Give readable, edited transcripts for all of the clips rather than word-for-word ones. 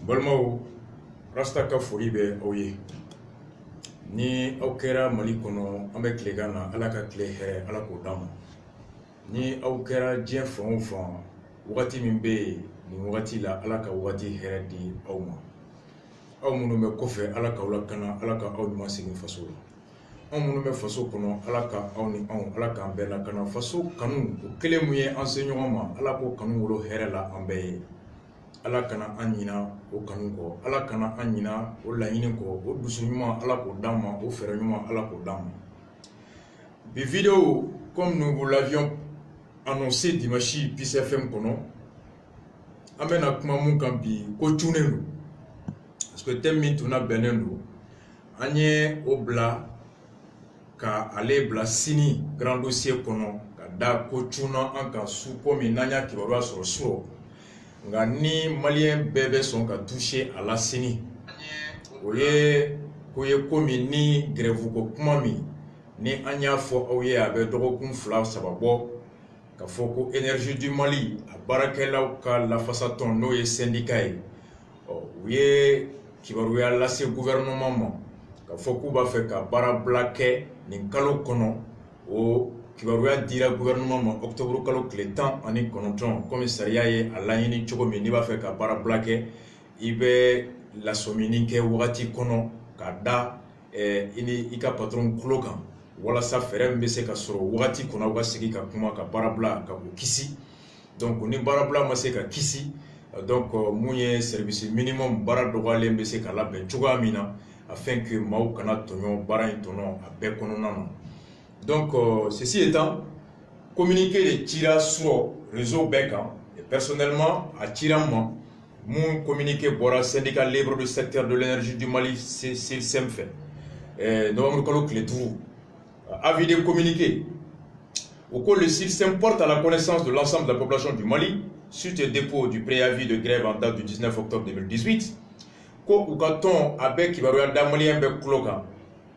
Balmao rasta ka foli bɛ aw ye ni aw kɛra Mali kɔnɔ an bɛ tilegan na Ala ka tile hɛrɛ Ala k'o d'an ma ni aw kɛra diɲɛ fan o fan wagati min bɛ yen nin wagati la Ala ka wagati hɛrɛ di aw ma aw minnu bɛ kɔfɛ Ala k'aw lakana Ala ka aw ɲuman segin faso la anw minnu bɛ faso kɔnɔ Ala ka aw ni anw Ala k'an bɛɛ lakana faso kanu o kelen mun ye an se ɲɔgɔn ma Ala k'o kanu wolo hɛrɛ la an bɛɛ ye Ala kana an ɲina o kanu kɔ Ala kana an ɲina o laɲini kɔ o dusu ɲuman Ala k'o d'an ma o fɛrɛ ɲuman Ala k'o d'an ma bi vidéo comme nous vous l'avions annoncé dimanche Peace FM kɔnɔ an bɛna kuma mun kan bi ko tunnen don parce que thème min tun labɛnnen don an ye o bila ka ale bila sini grand dossier kɔnɔ ka da ko tunna an kan su komi n'an y'a kibaruya sɔrɔ surɔ nka ni maliyɛn bɛɛ bɛ sɔn ka toucher a la sini o ye ko ye komi ni grève ko kuma min ni an y'a fɔ aw ye a bɛ dɔgɔkun 2-3 bɔ ka fɔ ko énergie du Mali a baarakɛlaw ka lafasatɔn n'o ye syndicat ye u ye kibaruya lase gouvernement ma ka fɔ k'u b'a fɛ ka baarabila kɛ nin kalo kɔnɔ o kibaruya dira gouvernement ma octobre kalo tile 19 comme sariya ye a laɲini cogo min n'i b'a fɛ ka baarabila kɛ i bɛ lasɔmini kɛ wagati kɔnɔ ka da i ka patron kulo kan walasa fɛrɛ min bɛ se ka sɔrɔ wagati kɔnɔ aw ka sigi ka kuma ka baarabila ka o kisi donc ni baarabila ma se ka kisi donc mun ye service minimum baara dɔgɔyalen bɛ se ka labɛn cogoya min na afin que maaw kana tɔɲɔ baara in tɔnɔ a bɛɛ kɔnɔna na donc ceci étant communiqué de cira sur réseau bɛɛ kan et personnellement a cira ma mun communiqué bɔra syndicat libre du secteur de l'énergie du Mali SILSEM fɛ novembre kalo tile 5 avis de communiqué au cours le SILSEM porte à la connaissance de l'ensemble de la population du Mali suite au dépôt du préavis de grève en date du 19 octobre 2018 ko u ka tɔn a bɛ kibaruya da maliyɛn bɛ kulo kan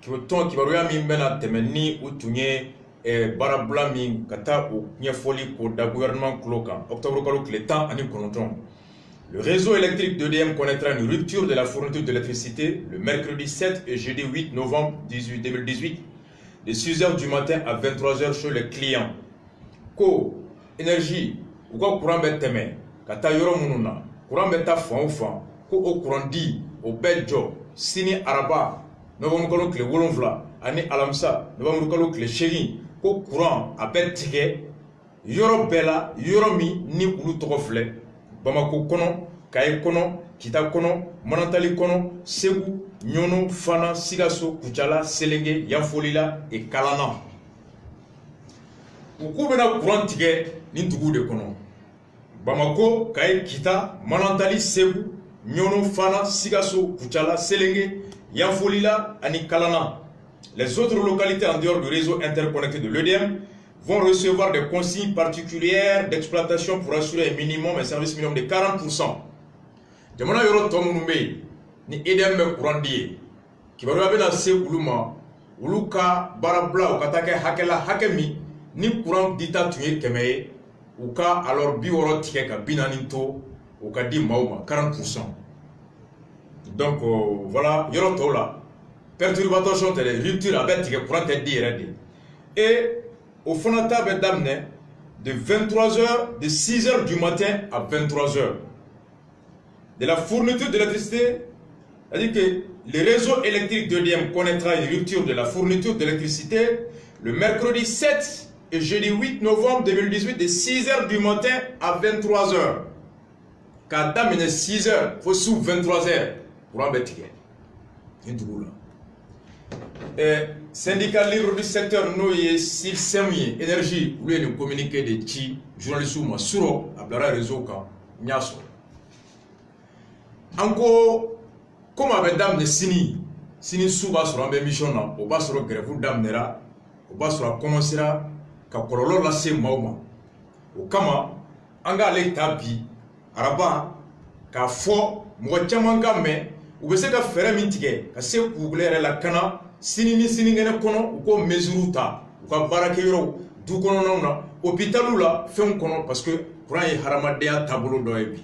tɔn kibaruya min bɛna tɛmɛ ni u tun ye baarabila min ka taa o ɲɛfɔli k'o da gouvernement kulo kan octobre kalo tile 19. Le réseau électrique d'EDM connaîtra une rupture de la fourniture d'électricité le mercredi 7 et jeudi 8 novembre 2018 de 6h du matin à 23h chez les clients. Ko énergie ou ka courant bɛ tɛmɛ ka taa yɔrɔ minnu na courant bɛ taa fan o fan ko o courant di o bɛɛ jɔ sini araba novembre kalo tile 7 ani alamisa novembre kalo tile 8 ko courant a bɛ tigɛ yɔrɔ bɛɛ la yɔrɔ min ni olu tɔgɔ filɛ Bamako kɔnɔ Kaye kɔnɔ Kita kɔnɔ Manantali kɔnɔ Segu Ɲɔnɔ Fana Sikaso Kucala Selenge Yanfolila et Kalana u k'u bɛna courant tigɛ nin dugu de kɔnɔ Bamako Kaye Kita Manantali Segu Ɲɔnɔ Fana Sikaso Kucala Selenge Yanfolila ani Kalana. Les autres localités en dehors du réseau interconnecté de l'EDM vont recevoir des consignes particulières d'exploitation pour assurer un minimum, un service minimum de 40%. Jamana yoro tomu mbe ni EDM be courant die. Kibaruya bena se uluma uluka barabla ukatake hakela hakemi ni courant dita tuye kemeye uka alors bi woro tike ka binani to uka di mauma 40%. Donc voilà yoro to la perturbation tele rupture avec tike courant te di rede. Et au Fonata Bedamne de 23h, de 6h du matin à 23h. De la fourniture d'électricité, c'est-à-dire que le réseau électrique d'EDM connaîtra une rupture de la fourniture d'électricité le mercredi 7 et jeudi 8 novembre 2018 de 6h du matin à 23h. Quand dame est 6h, il faut sous 23h pour en mettre. Syndicat libre du secteur no ye SILSEM énergie ou le communiqué de ci journaliste ma suro ablara réseau kan nyaso anko comme avec dame de sini suba sur ambe mission na o ba sur grève dame nera o ba sur commencera ka kololo la se mauma o kama anga le tabi araba ka fo mo chamanga me u be se ka fere min tigɛ ka se kuglere la kana sini ni sini ngene kono u ko mesure ta u ka barake yoro du kono na hôpitalu la fɛn kono parce que courant ye haramadenya taabolo dɔ ye bi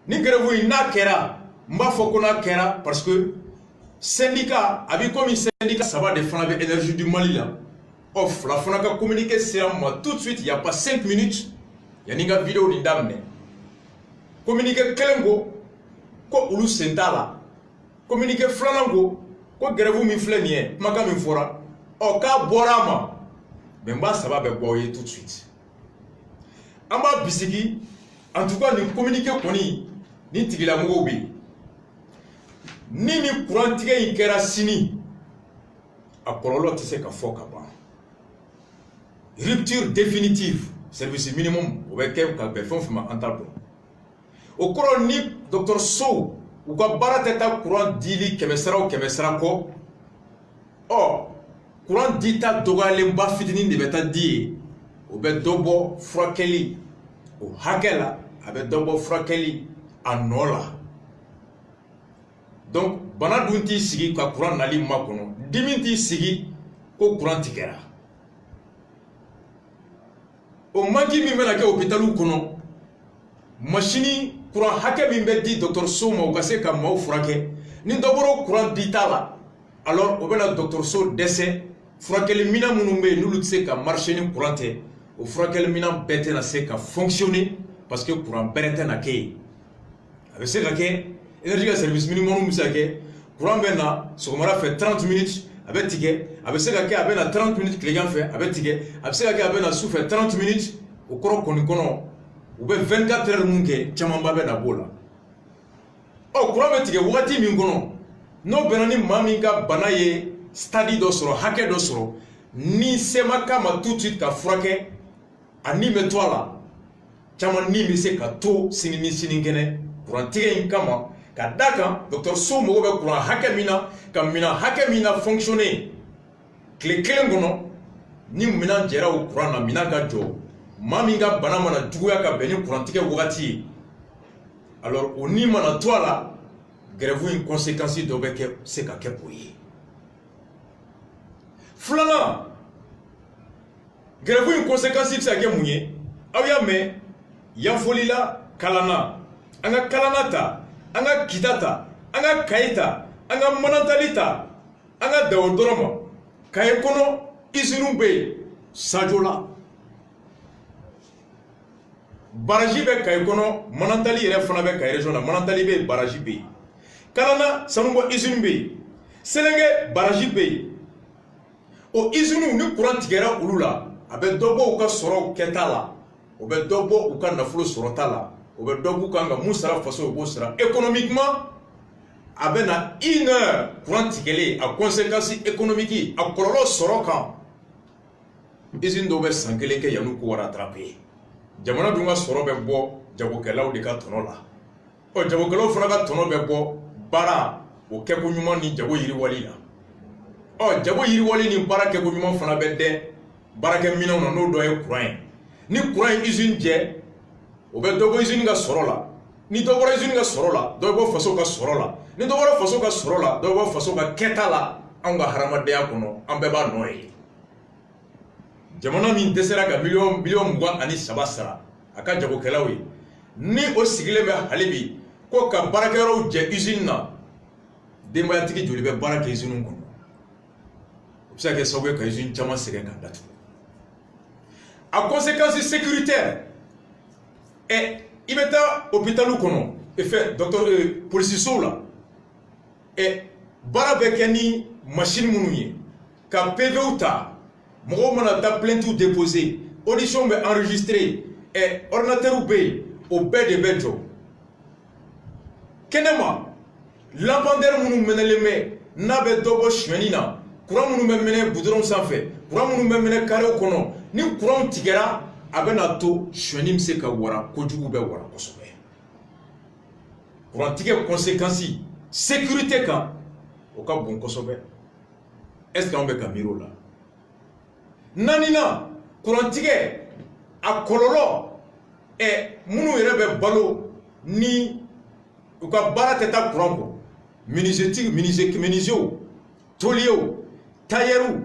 ni grève n'a kera m'a faut qu'on a kera parce que syndicat abi comme syndicat ça va défendre l'énergie du Mali là off la fona ka communiquer sur moi tout de suite il y a pas 5 minutes il y a une vidéo ni damne communiquer kelengo ko ulu sentala communiquer flanango ko grève mi flenie maka mi fora o ka borama Bemba ça va boyer tout de suite. Amba bisigi, en tout cas, nous communiquons koni, ni tigila mogobi. Ni courant tigé kera sini. A kololo tise ka foka ba. Rupture définitive, service minimum, ou bien ka befon fima antalbo. Au courant ni Dr Sow, ou ka barateta courant dili kemesra ou kemesra ko. Oh, courant dita dogale mba fitini de beta di o be dobo frakeli o hakela abe dobo frakeli anola donc bana dunti sigi ka courant nali makono diminti sigi ko courant tikera o mangi mi mena ke hôpitalu kono machine courant hake mi be di docteur Souma o gase ka maw frake ni doboro courant ditala alors o bena docteur Sow décès furakɛli mina minnu bɛ yen n'olu tɛ se ka marcher ni courant tɛ o furakɛli mina bɛɛ tɛna se ka fonctionner parce que courant bɛrɛ tɛna kɛ yen a bɛ se ka kɛ énergie ka service minimum bɛ se ka kɛ courant bɛ na sɔgɔmada fɛ 30 minutes a bɛ tigɛ a bɛ se ka kɛ a bɛ na 30 minutes tilegan fɛ a bɛ tigɛ a bɛ se ka kɛ a bɛ na su fɛ 30 minutes o kɔrɔ kɔni kɔnɔ u bɛ 24 heures mun kɛ camanba bɛ na b'o la ɔ courant bɛ tigɛ wagati min kɔnɔ n'o bɛnna ni maa min ka bana ye stade dɔ sɔrɔ hakɛ dɔ sɔrɔ ni sema kama tout de suite ka furakɛ a ni bɛ to a la caman ni bɛ se ka to sini ni sinikɛnɛ courant tigɛ in kama ka da kan docteur Sow mago bɛ courant hakɛ min na ka minan hakɛ min na fonctionner tile kelen kɔnɔ ni minan jɛra o courant na minan ka jɔ maa min ka bana mana juguya ka bɛn ni courant tigɛ wagati ye alors o ni mana to a la grève in conséquence dɔ bɛ kɛ se ka kɛ o ye Flana, grève une conséquence qui s'est mouillé. Aouya me, Yanfolila, Kalana, Anga Kalanata, Anga Kitata, Anga Kaita, Anga Manantalita, Anga Deodoroma, Kaekono, Isinumbe, Sajola. Barajibe Kaekono, Manantali Refanabe Kairejona, Manantali be Barajibe. Kalana, Sanumbo Isinumbe, Selenge Barajibe. O izinu ni courant tigɛra olu la a bɛ dɔ bɔ u ka sɔrɔ kɛta la o bɛ dɔ bɔ u ka nafolo sɔrɔta la o bɛ dɔ b'u kan ka mun sara faso o b'o sara économiquement a bɛ na 1 heure courant tigɛlen a conséquence économique a kɔlɔlɔ sɔrɔ kan usine dɔw bɛ san kelen kɛ yan'u ko rattraper jamana dun ka sɔrɔ bɛ bɔ jagokɛlaw de ka tɔnɔ la ɔ jagokɛlaw fana ka tɔnɔ bɛ bɔ baara o kɛko ɲuman ni jago yiriwali la ɔ jago yiriwali ni baara kɛko ɲuman fana bɛ dɛ baarakɛ minɛnw na n'o dɔ ye courant ye ni courant ye usine jɛ o bɛ dɔ bɔ usine ka sɔrɔ la ni dɔ bɔra usine ka sɔrɔ la dɔ bɛ bɔ faso ka sɔrɔ la ni dɔ bɔra faso ka sɔrɔ la dɔ bɛ bɔ faso ka kɛta la anw ka hadamadenya kɔnɔ an bɛɛ b'a nɔ ye jamana min dɛsɛra ka miliyɔn 23 sara a ka jagokɛlaw ye ni o sigilen bɛ hali bi ko ka baarakɛyɔrɔw jɛ usine na denbayatigi joli bɛ baara kɛ usine kɔnɔ o bɛ se ka kɛ sababu ye ka usine caman sɛgɛn ka datugu a conséquence sécuritaire i bɛ taa hôpitalu kɔnɔ polisisow la baara bɛ kɛ ni machine minnu ye ka PV ta mɔgɔw mana taa plainte déposer audition bɛ enregistrer ordinateur bɛ yen o bɛɛ de bɛ jɔ kɛnɛma lampadaire minnu mɛnɛlen bɛ n'a bɛ dɔ bɔ suɲɛni na courant minnu bɛ mɛnɛ goudron sanfɛ courant minnu bɛ mɛnɛ carreau kɔnɔ ni courant tigɛra a bɛ na to suɲɛni bɛ se ka wara kojugu bɛ wara kosɛbɛ courant tigɛ conséquence sécurité kan o ka bon kosɛbɛ est ce que an bɛ ka miiri o la naaninan courant tigɛ a kɔlɔlɔ minnu yɛrɛ bɛ balo ni u ka baara tɛ taa courant kɔ menuisiers tôliers tailleurs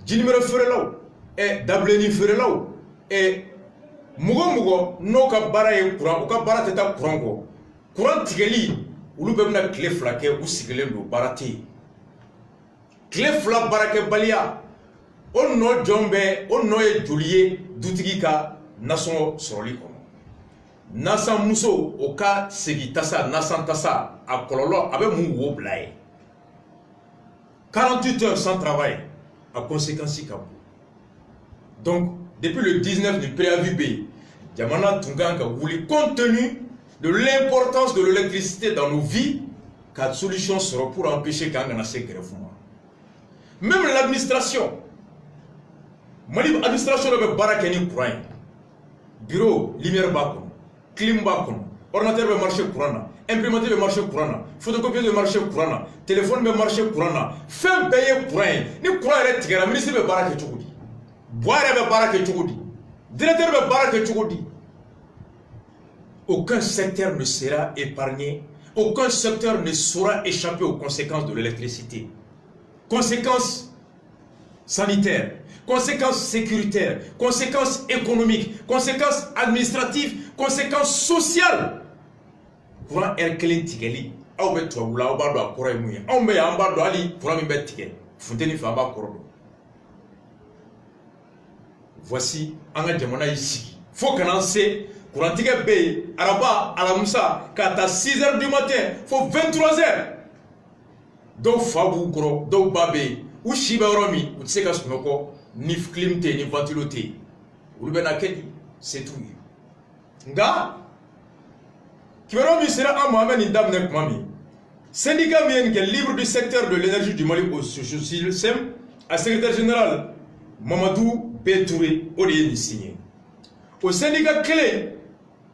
jinimere feerelaw dabileni feerelaw mɔgɔ mɔgɔ n'o ka baara ye courant u ka baara tɛ taa courant kɔ courant tigeli olu bɛ bɛna tile fila kɛ u sigilen don baara tɛ yen tile fila baarakɛbaliya o nɔ jɔn bɛ o nɔ ye joli ye dutigi ka nasɔngɔ sɔrɔli kɔnɔ nasan muso o ka segi tasa nasan tasa a kɔlɔlɔ a bɛ mun wo bila ye 48 heures sans travail a conséquence ka bon donc depuis le 19 du préavis B jamana tun kan ka wuli compte tenu de l'importance de l'électricité dans nos vies ka solution sɔrɔ pour empêcher k'an kana se grève ma même l'administration Mali administration dɔ bɛ baara kɛ ni courant ye bureau lumière b'a kɔnɔ clim b'a kɔnɔ ordinateur bɛ marcher courant na imprimante bɛ marcher courant na photocopieuse bɛ marcher courant na téléphone bɛ marcher courant na fɛn bɛɛ ye courant ye ni courant yɛrɛ tigɛra ministre bɛ baara kɛ cogo di bois yɛrɛ bɛ baara kɛ cogo di directeur bɛ baara kɛ cogo di aucun secteur ne sera épargné aucun secteur ne saura échapper aux conséquences de l'électricité conséquences sanitaires, conséquences sécuritaires, conséquences économiques, conséquences administratives, conséquences sociales. Courant erkelen tigeli, aw bɛ tubabu la aw b'a dɔn a kɔrɔ ye mun ye. Anw bɛ yan an b'a dɔn hali courant min bɛ tigɛ, funteni fɛ an b'a kɔrɔ dɔn. Voici an ka jamana y'i sigi. Fo kana se courant tigɛ bɛ yen araba alamisa ka taa 6 heures du matin fo 23 heures. Dɔw fa b'u kɔrɔ, dɔw ba bɛ yen. U si bɛ yɔrɔ min u tɛ se ka sunɔgɔ ni clim tɛ yen ni ventilo tɛ yen olu bɛ na kɛ di c'est tout ye nka kibaruya min sera an ma an bɛ nin daminɛ tuma min syndicat min ye nin kɛ libre du secteur de l'énergie du Mali au SOSILSEM a secrétaire général Mamadou B Touré o de ye nin signé o syndicat kelen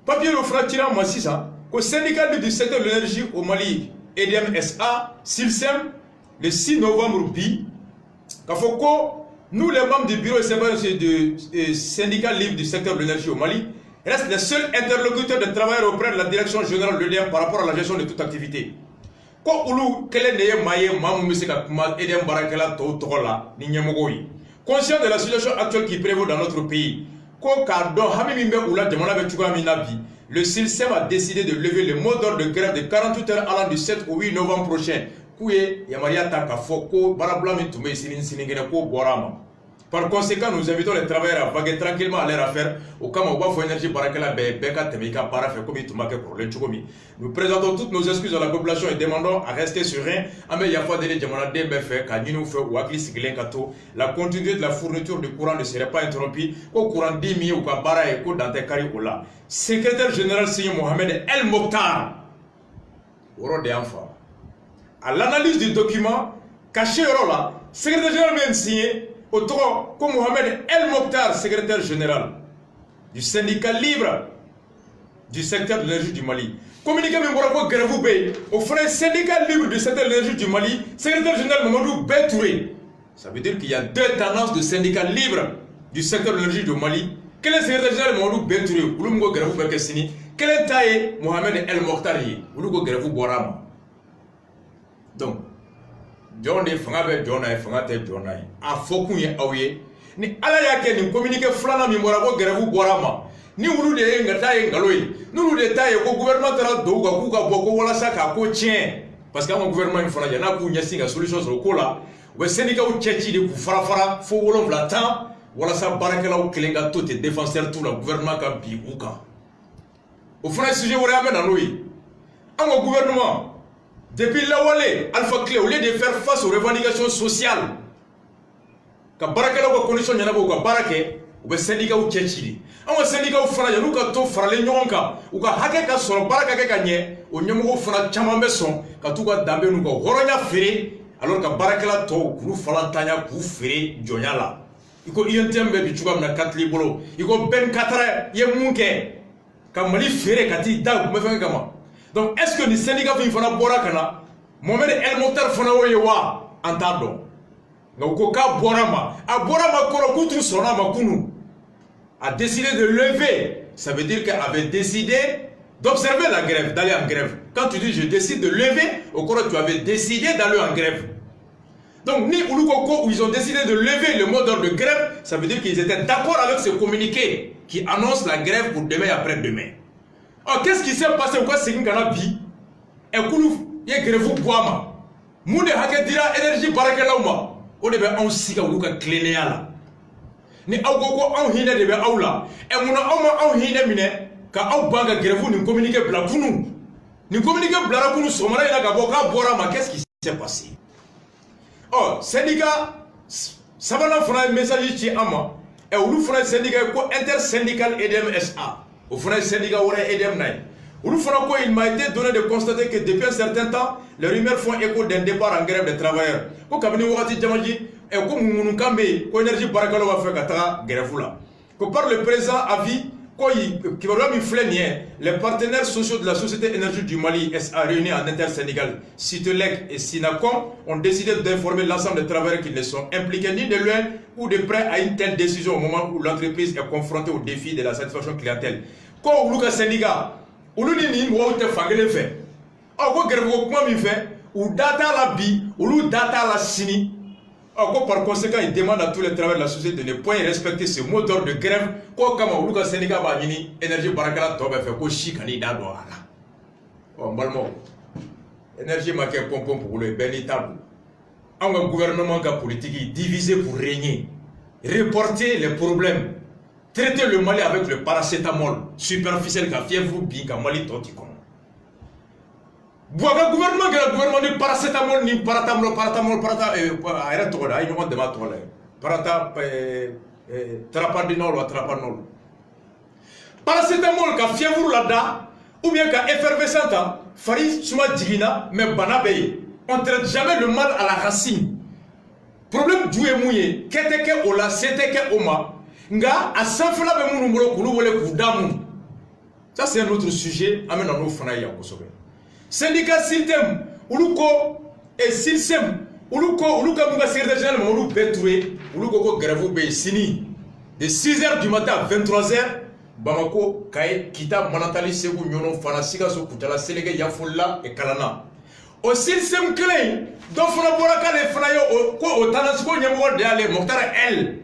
papier dɔ fana cira an ma sisan ko syndicat libre du secteur de l'énergie au Mali EDM SA SILSEM le 6 novembre bi Kafoko, nous les membres du bureau et du syndicat libre du secteur de l'énergie au Mali restent les seuls interlocuteurs de travail auprès de la direction générale de l'EDM par rapport à la gestion de toute activité. Ko ulu kelen de ye maye mamu bɛ se ka kuma EDM baarakɛla tɔw tɔgɔ la ni ɲɛmɔgɔw ye. Conscient de la situation actuelle qui prévaut dans notre pays, ko k'a dɔn hami min bɛ u la jamana bɛ cogoya min na bi, le SILSEM a décidé de lever le mot d'ordre de grève de 48 heures allant du 7 au 8 novembre prochain. Par conséquent, nous invitons les travailleurs à vaguer tranquillement à leur affaire au cas où il faut énergie barakela beka temika parafe comme il marque pour le chokomi. Nous présentons toutes nos excuses à la population et demandons à rester serein. Ame yafa dele jamana dembe fe ka nyinu fe ou akli sigilen kato. La continuité de la fourniture du courant ne serait pas interrompue. Au courant 10 000 ou ka bara et ko dans tes kari ola. Secrétaire général Seigneur Mohamed El Mokhtar. Oro de enfants. À l'analyse du document, caché là, secrétaire général vient signé au droit comme Mohamed El Mokhtar, secrétaire général du syndicat libre du secteur de l'énergie du Mali. Communiqué Mimborako Gravoubé, au frère syndicat libre du secteur de l'énergie du Mali, secrétaire général Mamadou B Touré. Ça veut dire qu'il y a deux tendances de syndicats libres du secteur de l'énergie du Mali. Quel est le secrétaire général Mamadou B Touré? Oulumgo Gravoubé Kessini. Quel est taillé Mohamed El Mokhtar? Oulumgo Gravou Borama. Donc, John de fanga be John ay fanga te John ay a fokun ye awye ni ala ya ke ni communiquer flana mi mora ko grève borama ni wulu de ngata ye ngaloyi nulu de taye ko gouvernement tara do ga ku ga boko wala saka ko tien parce que mon gouvernement il fana ya na ku nyasi ga solution so ko la we syndicat u tchechi de ku fara fara fo wolon la temps wala sa barakela u kelenga to te défenseur tout le gouvernement ka bi u ka au fana sujet wala amena noyi an gouvernement. Depuis l'Awale, Alpha Clé, au lieu de faire face aux revendications sociales, ka barakela ko condition nyana ko ka barake ou be syndicat ou tchechili an syndicat ou fana yanu ka to farale ɲɔgɔn kan u ka hakɛ ka sɔrɔ baraka kɛ ka ɲɛ o ɲɛmɔgɔ fana caman bɛ sɔn ka t'u ka danbe n'u ka hɔrɔnya feere alors ka barakɛla tɔw k'u falantanya k'u feere jɔnya la i ko INTM bɛ bi cogoya min na katili bolo i ko Ben Katara ye mun kɛ ka Mali feere ka t'i da kun bɛ fɛn kama. Donc, est-ce que les syndicats qui font Borakana, Mohamed El Mokhtar Fonaoyewa, en tardon? Donc, Koka Borama, à Borama Korokutu Sonama Kunu, a décidé de lever. Ça veut dire qu'elle avait décidé d'observer la grève, d'aller en grève. Quand tu dis je décide de lever, au cours tu avais décidé d'aller en grève. Donc, ni Ulukoko, où ils ont décidé de lever le mot d'ordre de grève, ça veut dire qu'ils étaient d'accord avec ce communiqué qui annonce la grève pour demain et après-demain. Oh, qu'est-ce qui s'est passé? Pourquoi c'est qu'un canabi? Et Koulou, il y a grève Boama. Moune Hake dira énergie Barakelauma. On devait en sika ou ka clénéala. Ni Agogo en hine de Aula. Et mon en hine mine, ka au banga grève nous communiquer Blakounou. Nous communiquer Blakounou, Somara et la Gaboka Borama. Qu'est-ce qui s'est passé? Oh, syndicat, ça va là, faire un message chez Ama. Et on fait un syndicat intersyndical EDMSA. On fait un syndicat EDM9. Il m'a été donné de constater que depuis un certain temps, les rumeurs font écho d'un départ en grève des travailleurs. Quand on par le présent avis, les partenaires sociaux de la Société énergie du Mali SA réunis en intersyndical, Citelec et Sinacom, ont décidé d'informer l'ensemble des travailleurs qui ne sont impliqués ni de loin ou de près à une telle décision au moment où l'entreprise est confrontée au défi de la satisfaction clientèle. Quand on a un syndicat, olu ni mɔgɔw tɛ fankelen fɛ ko gɛrɛfɛko kuma min fɛ u da t'a la bi olu da t'a la sini ko par conséquent il demande à tous les travailleurs de la société de ne point respecter ce mot d'ordre de grève ko kama olu ka syndicat b'a ɲini énergie baarakɛla tɔ bɛɛ fɛ ko si kan'i da don a la n balimaw énergie ma kɛ pɔnpɔn pugolo ye bɛɛ n'i ta don anw ka gouvernement ka politique diviser pour régner reporter les problèmes. Traiter le Mali avec le paracétamol superficiel qui a fièvre bien qu'à Mali totikom. Boaga gouvernement que le gouvernement ni paracétamol ni paratamol arrête toi là, il nous demande toi là. Parata trapadinol ou trapanol. Paracétamol qui a fièvre là-dedans ou bien qui a effervescente, faris suma digina mais banabé. On ne traite jamais le mal à la racine. Problème du mouillé, qu'était que ola, c'était que oma. Nga a sanfla be munu mbolo kulu wole kudamu. Ça c'est un autre sujet amena no fana ya kosobe. Syndicat Siltem uluko et Silsem uluka munga secrétaire général ulu betoué uluko ko grève be sini de 6h du matin à 23h Bamako Kaye Kita Manatali Segou Nyono Fana Sigaso Kutala Sénégal Yafoula et Kalana. Au Silsem Clé donc fona boraka le fana yo ko o tanasiko nyemo de ale Mokhtar El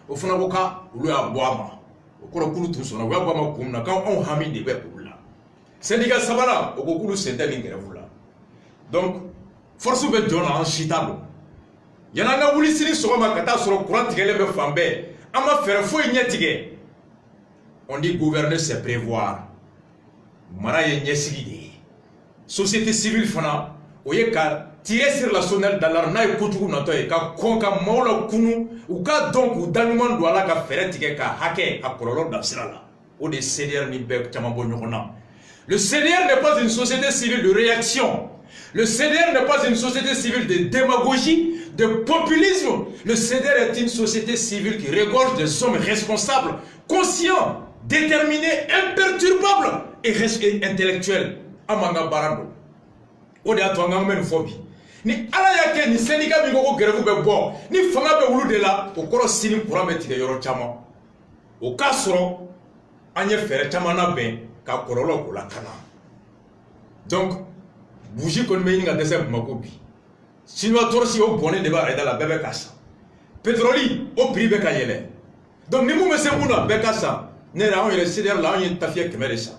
au Funaboka, ou à Boama, au Korokulu tout son, ou à Boama Kumna, quand on hamit des bêtes pour là. Syndicat Sabala, au Kokulu Senteling là. Donc, force de John en chitable. Yananga Wulisini Soma Kata sur le courant tiré le Fambé, à ma faire fouille niatige. On dit gouverner c'est prévoir. Maraye Niasigide. Société civile Fana, Oyeka. Tirer sur la sonnette d'alarme n'a écouté ou n'a pas ka konka maula kunu ou ka donc ou danuman do ala ka fere tige ka hake a kololo d'absirala ou des CDR ni bek chamabo nyokona. Le CDR n'est pas une société civile de réaction. Le CDR n'est pas une société civile de démagogie, de populisme. Le CDR est une société civile qui regorge des hommes responsables, conscients, déterminés, imperturbables et intellectuels. Amanga Barando. O de atwanga men phobie. Ni ala yake ni syndicat bi ko grève be bo ni fanga be wulu de la o koro sini courant be tige yoro chama o ka soro anye fere chama na ben ka korolo ko la kana. Donc bougie kon me nga dese mako bi sino torsi o bonne de ba ida la bebe kasa pétrole au prix be ka yele. Donc ni mu me se muna be kasa ne ra on yele CDR la on tafia kemere sa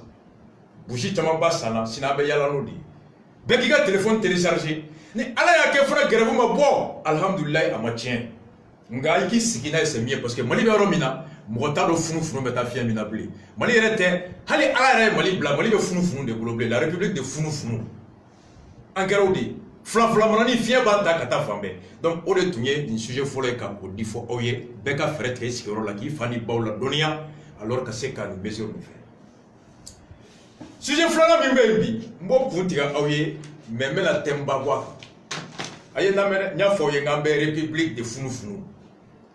bougie chama ba sana sina be yala no di be ki ga téléphone télécharger. Ni ala ya ke fara grève ma bo alhamdulillah amatien nga iki sikina c'est mieux parce que mali be romina mo ta do funu beta fia mina blé mali rete hali ala re mali bla mali be funu de globe la république de funu en garodi fla manani fia ba ta kata fambe donc o de tunye un sujet folé ka ko difo oye be ka fere très sikoro la ki fani bawla donia alors que c'est ka ni mesure de faire sujet flana bimbe bi mbo puntiga oye même la Tembagwa. République de Founoufounou.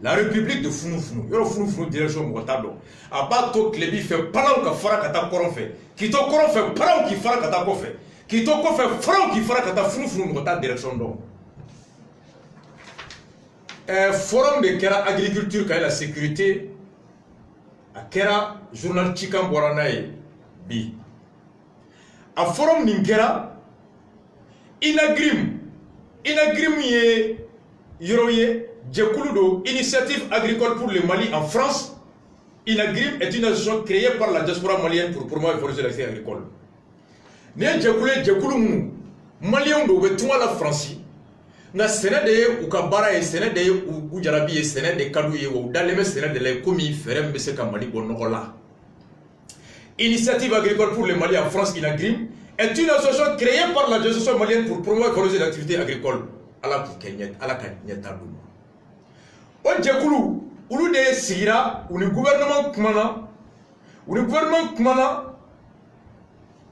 La République de Founoufounou. Il y a Founoufounou direction Mokotado. Abato Klebi fait parlant que Farakata Koron fait. Qui to Koron fait parlant qui Farakata Kofé. Qui to Kofé parlant qui Farakata Founoufounou Mokotado direction d'eau. Forum de Kera Agriculture qui est la sécurité. A Kera journal Chikam Boranae. Bi. A forum Ninkera. Inagrim ye Yoroye Djekuludo, initiative agricole pour le Mali en France. INAGRIM est une association créée par la diaspora malienne pour promouvoir et favoriser l'accès agricole. Né Djekoulou Malien de tout la France. Na Sénégal ou Kabara et Sénégal ou Jarabi et Sénégal Kadouye ou Daleme Sénégal de commis Ferem Besse Kamali Bonola. Initiative agricole pour les Maliens en France INAGRIM est une association créée par la diaspora malienne pour promouvoir et favoriser l'activité agricole. À la Kanyeta. O Djekoulou Ulu de Sira ou le gouvernement Kumana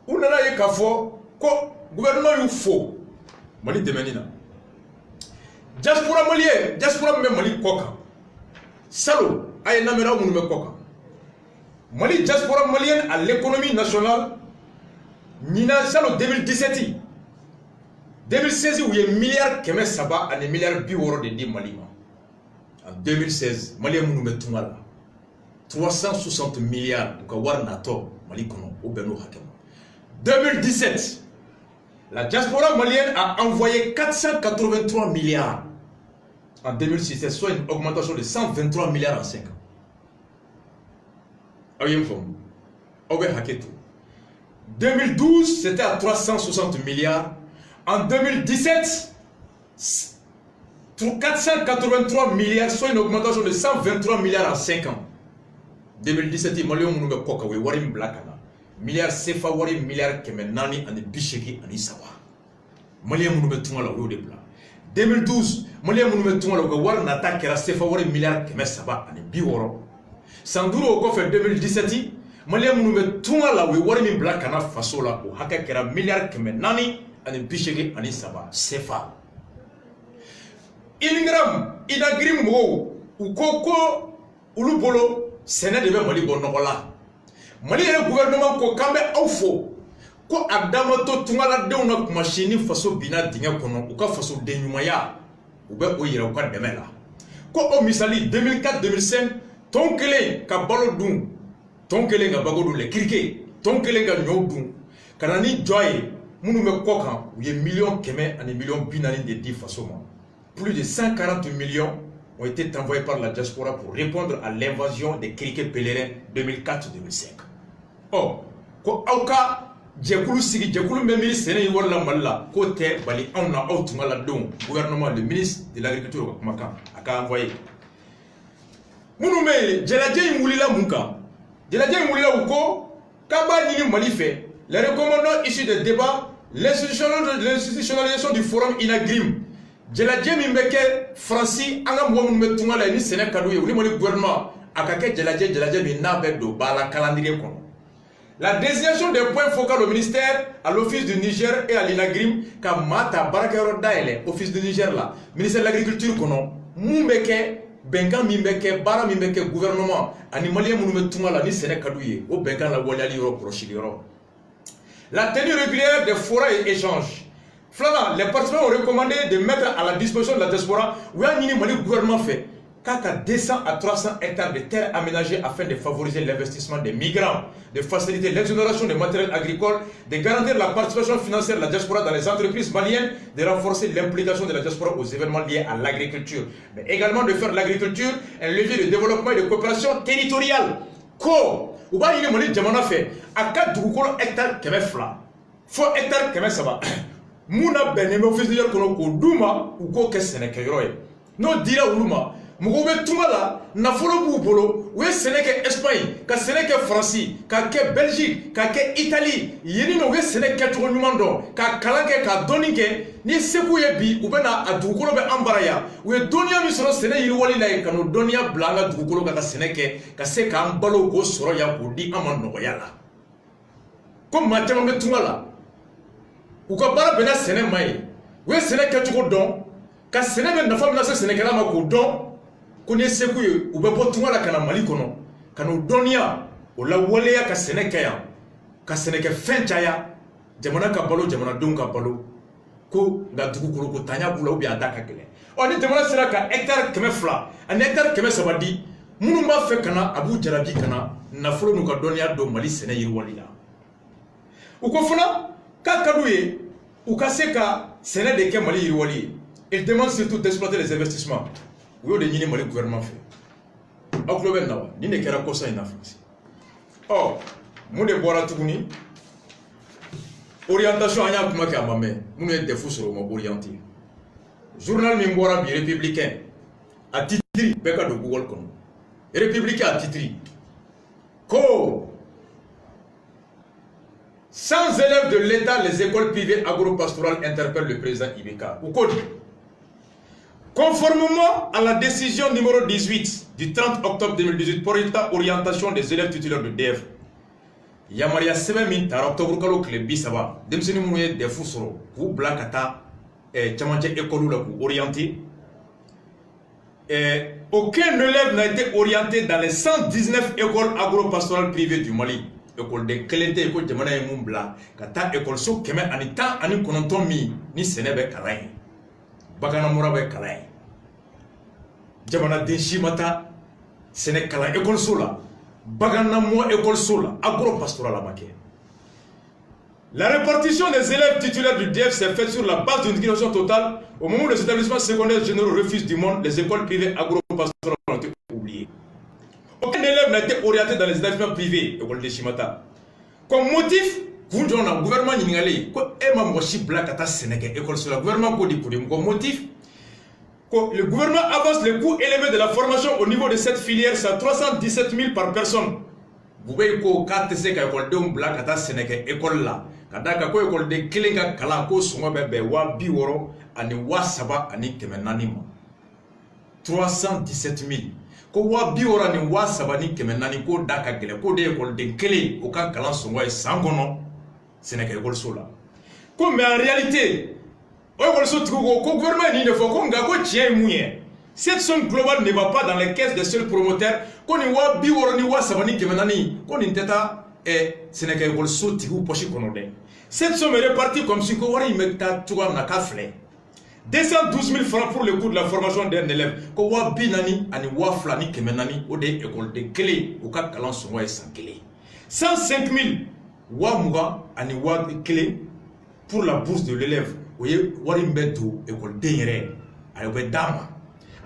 ou nana ye kafo ko gouvernement yu fo Mali demenina diaspora malien diaspora me Mali koka salo ay namera munu me koka Mali diaspora malienne à l'économie nationale nina salo 2017 2016 où il y a milliard keme saba et milliard biworo de di Mali en 2016 Mali munu me tungala 360 milliards ka war nato Mali kono o beno hakem 2017, la diaspora malienne a envoyé 483 milliards en 2006, soit une augmentation de 123 milliards en 5 ans. 2012, c'était à 360 milliards. En 2017, 483 milliards, soit une augmentation de 123 milliards en 5 ans. 2017, Maliens nous me koka we warim blakana. Milliards CFA wari milliards keme nani ani bisheki ani sawa. Maliens nous me tunga la wo de bla. 2012, Maliens nous me tunga la ko war nata kera CFA wari milliards keme saba ani biworo. Sanduro ko fait 2017, Maliens nous me tunga la we wari mi blakana faso la ko haka kera milliards keme nani ani bisheki ani sawa CFA. Ingram INAGRIM mo ukoko ulubolo Sénat de Mali bonokola. Mali le gouvernement ko kambe awfo ko adamato tungala dewna machine faso bina dinga kono uka faso denyumaya ube o yira ko demela ko o misali 2004 2005 tonkele ka balo dun tonkele ga bagodu le kirike tonkele ga nyodun kanani joy munu me kokan uye million keme ani million binani de di faso ma plus de 140 millions ont été envoyés par la diaspora pour répondre à l'invasion des criquets pèlerins 2004-2005. Oh, ko auka Djekoulou sigi Djekoulou même ministre Séné wala malla côté bali on a autunga la don gouvernement le ministre de l'agriculture Makan aka envoyé. Mounoumé Djeladje Moulila Mouka Djeladje Moulila Ouko Kaba Nini Mali fait les recommandants issus des débats l'institutionnalisation du forum INAGRIM Djeladje Mimbeke Franci anga mo metunga la ni Séné kadouye ou le gouvernement akake Djeladje mi nabe do bala calendrier kono. La désignation des points focaux au ministère, à l'office du Niger et à l'INAGRIM, comme Mata Barakero Daele, office du Niger là, ministère de l'Agriculture, Moumbeke, Bengan Mimbeke, Bara Mimbeke, gouvernement, animalier Mounumetungala, ni Sénékadouye, au Bengan la Waliali Prochiliro. La tenue régulière des forêts et échanges. Flana, les participants ont recommandé de mettre à la disposition de la diaspora, où un le gouvernement fait. Qu'à 200 à 300 hectares de terres aménagées afin de favoriser l'investissement des migrants, de faciliter l'exonération des matériels agricoles, de garantir la participation financière de la diaspora dans les entreprises maliennes, de renforcer l'implication de la diaspora aux événements liés à l'agriculture, mais également de faire de l'agriculture un levier de développement et de coopération territoriale. Ko, ou bien il est mali jamana fait, à 4 hectares keme fla, 4 hectares keme saba, mouna beneme office de kono ko duma ou ko ke Sénégal. No dira uluma. Mougoube Toumala, Nafolo Boubolo, où est Sénégal Espagne, ka Sénégal France, ka Belgique, ka Italie, yéni no Sénégal Tournoumando, ka Kalanke, ka Donike, ni Sekouye bi, ou bena a Doukolo be Ambaraya, où est Donia Misro Sénégal Wali la, ka no Donia Blanga Doukolo ka Sénégal, ka Seka Ambalo go Soroya, ou di Amando Royala. Comme Mathieu Toumala, ou ka Bara Bena Sénégal, où est Sénégal Tourdon, ka Sénégal n'a pas Sénégal Makoudon, Kone sekuye ubebo tungala kana Mali kono kana donia ola waleya ka Sénégal fenchaya jamana ka balo jamana don ka balo ko nga dugukolo ko tanya bula ubi adaka kele oni jamana sera ka hectare keme fla an hectare keme sabadi munu ma fe kana Abu Jarabi kana nafolo nu ka donia do Mali Séné yirwalila uko fana ka kadouye ukaseka Séné de ke Mali yirwali il demande surtout d'exploiter les investissements. Oui, le gouvernement fait. aw tulo bɛ na wa ni ne kɛra kosa in na France ɔ mun de bɔra tuguni orientation an y'a kuma kɛ a ma mɛn minnu ye defu sɔrɔ o ma orienté journal min bɔra bi républicain a titiri bɛɛ ka don Google kɔnɔ républicain a titiri ko sans élèves de l'État, les écoles privées agro-pastorales interpellent le président Ibeka. Ou quoi? Conformément à la décision numéro 18 du 30 octobre 2018 pour l'orientation des élèves titulaires de DF, Yamaria Sebemin, par octobre, Kalo Klebi Saba, Demseni Mouye de Foussoro, ou Blakata, Tchamanche École pour orienter. Aucun élève n'a été orienté dans les 119 écoles agro-pastorales privées du Mali. École de Kelente, école de Manaï Moumbla, Kata école so Keme Anita, Ani Konontomi, ni Senebe Kalaï, Bagana Morabe Kalaï, Jamana Denshimata, Sénékala, école sola, Bagana Moa école sola, agro-pastoral Amaké. La répartition des élèves titulaires du DF s'est faite sur la base d'une éducation totale. Au moment où les établissements secondaires généraux refusent du monde, les écoles privées agro-pastorales ont été oubliées. Aucun élève n'a été orienté dans les établissements privés, école de Chimata. Comme motif, le gouvernement Ningalé, le gouvernement avance le coût élevé de la formation au niveau de cette filière, c'est 317 000 par personne. Vous voyez que c'est l'école de Black à Sénégal, école là. Kadaka ko école de Kelenga Kala ko songo bebe wa biworo ani wa saba ani kemenanima 317 000 ko wa biworo ani wa saba ni kemenani ko daka gele ko de école de Kele o kan kalan songo e sangono Sénégal école sola ko mais en réalité école so tugo ko gouvernement ni ne faut ko nga ko tien mouye. Cette somme globale ne va pas dans les caisses des seuls promoteurs ko ni wa biworo ni wa saba ni kemenani ko ni teta et Sénégal école so tigu pochi konode. Cette somme est répartie comme si Kowari Mekta Touam Nakafle. 212 000 francs pour le coût de la formation d'un élève. Kowa Binani, Ani Waflani, Kemenani, Ode école de Kele, Oka Kalan Sonwa et Sankele. 105 000 Wamouga, Ani Wa Kele, pour la bourse de l'élève. Oye, Warimbeto, école d'Enere, Ayobe Dama.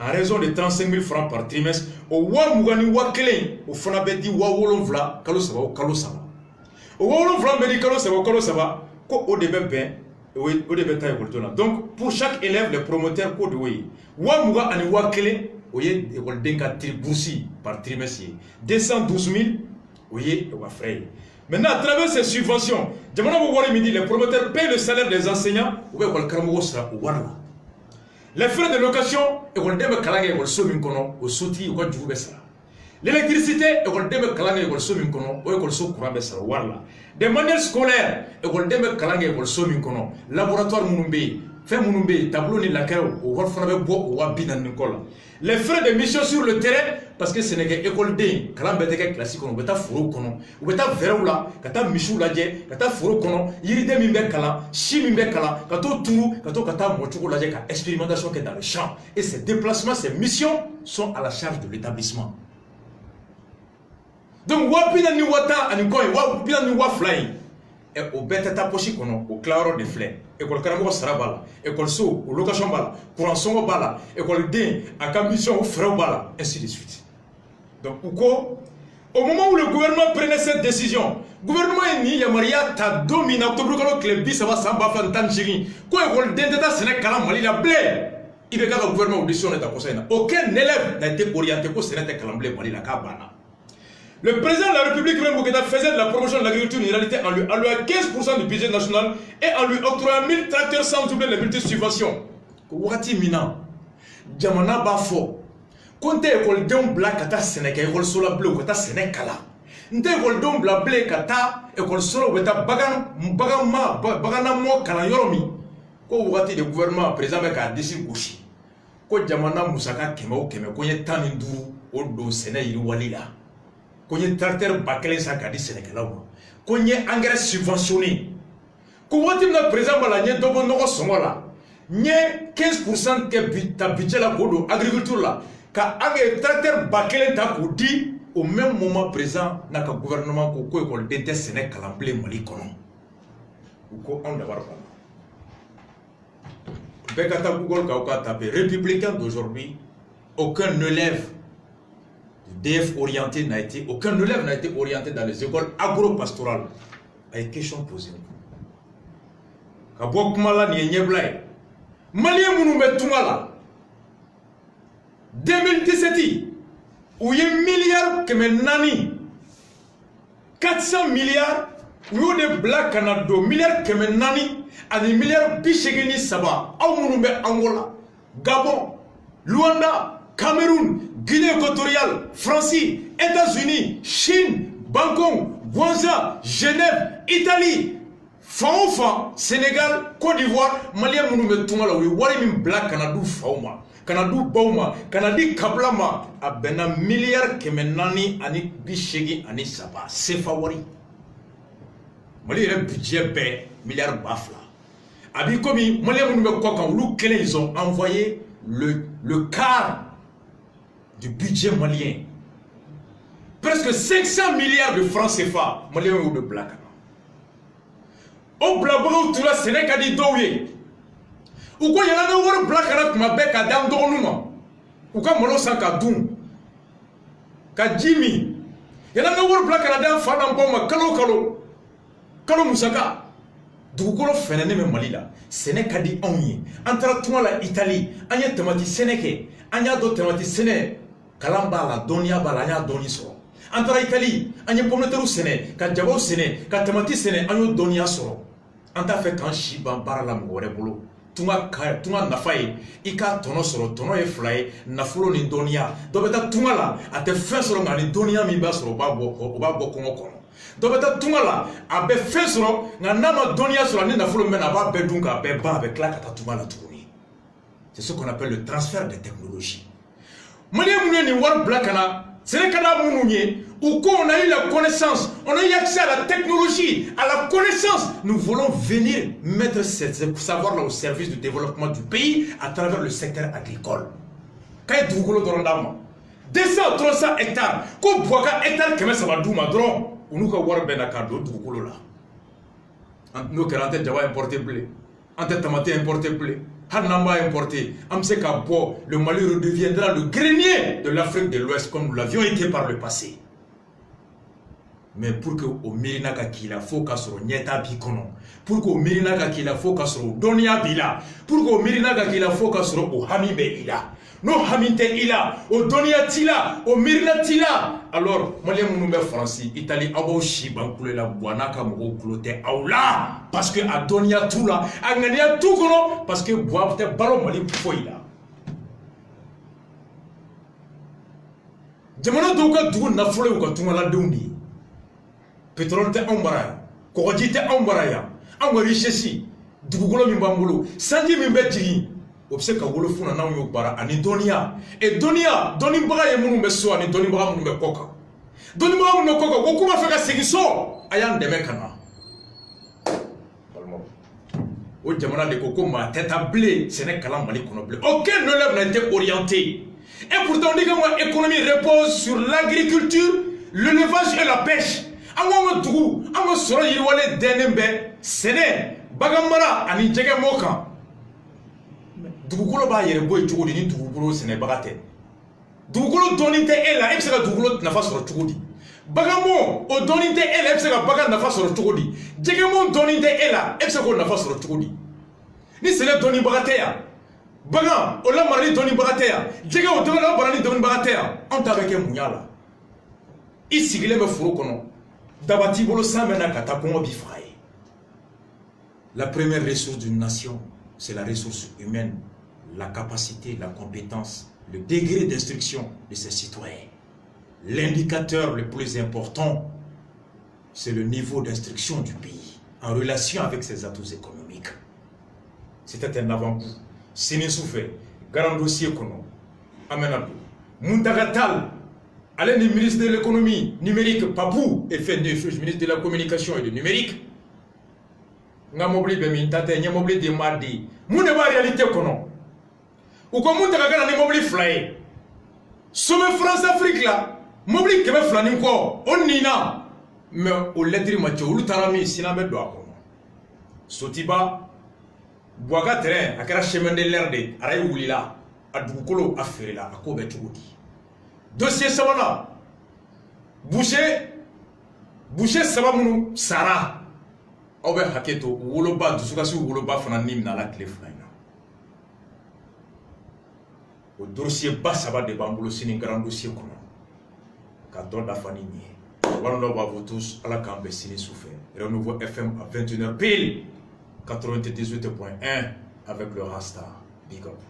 En raison de 35 000 francs par trimestre, au Wamougani Wakele, au Fonabedi Wawolonvla, Kalosaba, Kalosaba. Donc, pour chaque élève, le promoteur code oui. Wamuga ani wakele, oye, école denka triboursi par trimestre. 212 000, oye, wafrey. Maintenant, à travers ces subventions, les promoteurs payent le salaire des enseignants, les frais de location, école denka kalanga, école sominkono, au soti, ou quoi, l'électricité, école de Kalang école Sominkono, ou école Sokurabé Sarwarla. Des manuels scolaires, école de Kalang école Sominkono, laboratoire Mounumbe, fait Mounumbe, tableau ni laquelle, ou Warfanabe Bo, ou Wabinan Nicola. Les frais de mission sur le terrain, parce que ce n'est qu'école D, Kalambeteke classique, on beta Furo Kono, ou beta Veroula, Kata Michou Ladje, Kata Furo Kono, Yiride Mimbe Kala, Chimimbe Kala, Kato Tourou, Kata Mochou Ladje, expérimentation qui est dans le champ. Et ces déplacements, ces missions sont à la charge de l'établissement. Donc, wapina ni wata anikoi, wapina ni wafly. Et au bête tapochi kono, au claro de flé. École Karamo Sarabala, école So, au location bala, courant songo bala, école D, à commission au frère bala, ainsi de suite. Donc, au moment où le gouvernement prenait cette décision, le gouvernement est ni Yamaria ta domine octobre quand le bis va s'en baffer en tangirin. Quoi, école D, d'état sénégal kalam mali la blé. Il veut que le gouvernement auditionne ta conseil. Aucun élève n'a été orienté pour sénégal kalam blé mali la kabana. Le président de la République Bouketa faisait de la promotion de l'agriculture une réalité en lui allouant 15% du budget national et en lui octroyant 1000 tracteurs sans doubler les multi-subventions. Wati Mina, Jamana Bafo, Konte école d'un black kata Sénégal, école sola bleu kata Sénégal. Nte école d'un black bleu kata école sola kata bagana mo kala yoromi. Ko wati de gouvernement président avec a décidé gauchi. Ko Jamana Musaka keme ko ye taninduru odo Sénégal walila. Qu'on y ait tracteur bâclé ça qu'a dit Sénégal, qu'on y ait engrais subventionné, qu'on voit le président Malanier d'Obo Nogo Somola, n'y ait 15% que ta budget la pour l'agriculture là, car un tracteur bâclé t'a dit au même moment présent, n'a qu'un gouvernement qui a école d'État Sénégal en plein Mali Kono. Ou qu'on a d'abord pas. Bekata Google Kauka tapé républicain d'aujourd'hui, aucun élève DF orienté n'a été, aucun élève n'a été orienté dans les écoles agro-pastorales. Avec question posée. Kabo kumala ni enyeblay. Malien munu betumala. 2017 où il y a milliards que nani 400 milliards où il y a des black Canada milliards que nani à des milliards bichegeni saba au munu be Angola, Gabon, Luanda, Cameroun, Guinée équatoriale, France, États-Unis, Chine, Bangkok, Guangzhou, Genève, Italie, Faoufa, Sénégal, Côte d'Ivoire, Malien Mounoumé Toumala, oui, Warim Black Canadou Fauma, Canadou Bauma, Canadi Kablama, à Bena milliard Kemenani, Ani Bichegi, Ani Saba, c'est Fawari. Mali a un budget B, milliard Bafla. Abikomi, Malien Mounoumé Kokan, ils ont envoyé le quart du budget malien. Presque 500 milliards de francs CFA, malien ou de black. Au blabou, tout la Sénégal dit doué. Ou quoi, il y a un black à ma bec à dame d'ornement. Ou comme Molo Sankadoum, Ka Jimmy. Il y a un black à la dame Fadam Boma, Kalo Moussaka. Dougolo Fenene Malila, Sénégal dit onye. Entre toi la Italie, Anya Tomati Sénéké, Anya do Tomati Séné, Kalamba la Donia Balanya Doniso. Entre Italie, Anya Pometeru Séné, Kadjabo Séné, Katamati Séné, Anyo Donia Soro. Anta fait quand Shiban Barala Morebolo. Tunga Nafaye, Ika Tono Soro, Tono e Fly, Nafulo ni Donia. Dobeta Tungala, à te fin sur le Donia Mibas Obabo Kongo. Dobeta Tungala, à be fin sur le Nama Donia sur la Nafulo Menaba Bedunga, Beba avec la Katatungala Tourni. C'est ce qu'on appelle le transfert des technologies. Malien Mouni War Blackana. C'est le cas où on a eu la connaissance, on a eu accès à la technologie, à la connaissance. Nous voulons venir mettre ce savoir-là au service du développement du pays à travers le secteur agricole. Quand il y a 200, 300 hectares, quand il y a hectares, comment ça va douma drone, ou nous avons un benakado du là. Nous avons déjà importé blé, en tête tomate importé blé. Hanamba importé, Amsekabo, le Mali redeviendra le grenier de l'Afrique de l'Ouest comme nous l'avions été par le passé. Mais pour que au Mirinaka Kila faut qu'à sur Nieta Bikono, pour qu'au Mirinaka Kila faut qu'à sur Donia Bila, pour qu'au Mirinaka Kila faut qu'à sur au Hamibe Ila, no Haminte Ila, au Donia Tila, au Mirina Tila. Alors, Malien Mounoumbe France, Italie, Abo Shiban Kulela, Buanaka Mou Klote Aula, parce que à Donia Tula, à Gania Toukono, parce que Boavte Ballon Mali Foila. Jamana Douka Dou Nafole ou Katumala Doundi. Pétrole te Ambaraya, Korodji te Ambaraya, Amarichesi, Dougolo Mimbambolo, Sanji Mimbetiri. Obseka wolo funa na yo bara ani donia e donia doni baga ye munu beso ani doni baga munu be koka doni baga munu koka ko kuma feka segiso ayan deme kana balmo o jamana de koko ma teta blé Sénégal Mali kono blé aucun élève n'a été orienté et pourtant dit que mon économie repose sur l'agriculture, l'élevage et la pêche. Anga dugu anga soro yirwale denembe sene bagamara ani jege moka dugukolo ba yere boy cogodi ni dugukolo sene bagate dugukolo doninte ela e se ka dugukolo nafa soro cogodi bagamo o doninte ela e se ka baga nafa soro cogodi jegemo doninte ela e se ko nafa soro cogodi ni sene doni bagate ya baga o la marali doni bagate ya jege o doni la barani doni bagate ya on ta beke munyala isigile me furo kono dabati bolo samena kata kongo bifaye. La première ressource d'une nation, c'est la ressource humaine, la capacité, la compétence, le degré d'instruction de ses citoyens. L'indicateur le plus important, c'est le niveau d'instruction du pays en relation avec ses atouts économiques. C'était un avant-goût. Séné-Soufé, grand dossier Kono, Amenabou, Muntagatal, Alain le ministre de l'économie numérique, Papou, et fait ministre de la communication et du numérique. Nga mobili be min tate nya mobili de mardi mu ne ba réalité kono ou ko mun daga na mobili fly somme France Afrique là mobili kebe flani ko onina mais o lettre ma tolu tarami sinabe do akono sotiba boaga terrain akara chemin de l'air de aray wulila adukolo afere la akobe tugudi dossier sabana boucher sababu sara aw bɛ hakɛ to woloba dusukasi woloba fana ni mina la tile fila in na o dossier ba saba de b'an bolo sini grand dossier kɔnɔ ka dɔ dafa ni nin ye walahi b'a fɔ tous ala k'an bɛ sini su fɛ Renouveau FM à 21h pile 98.1 avec le Rasta. Big up.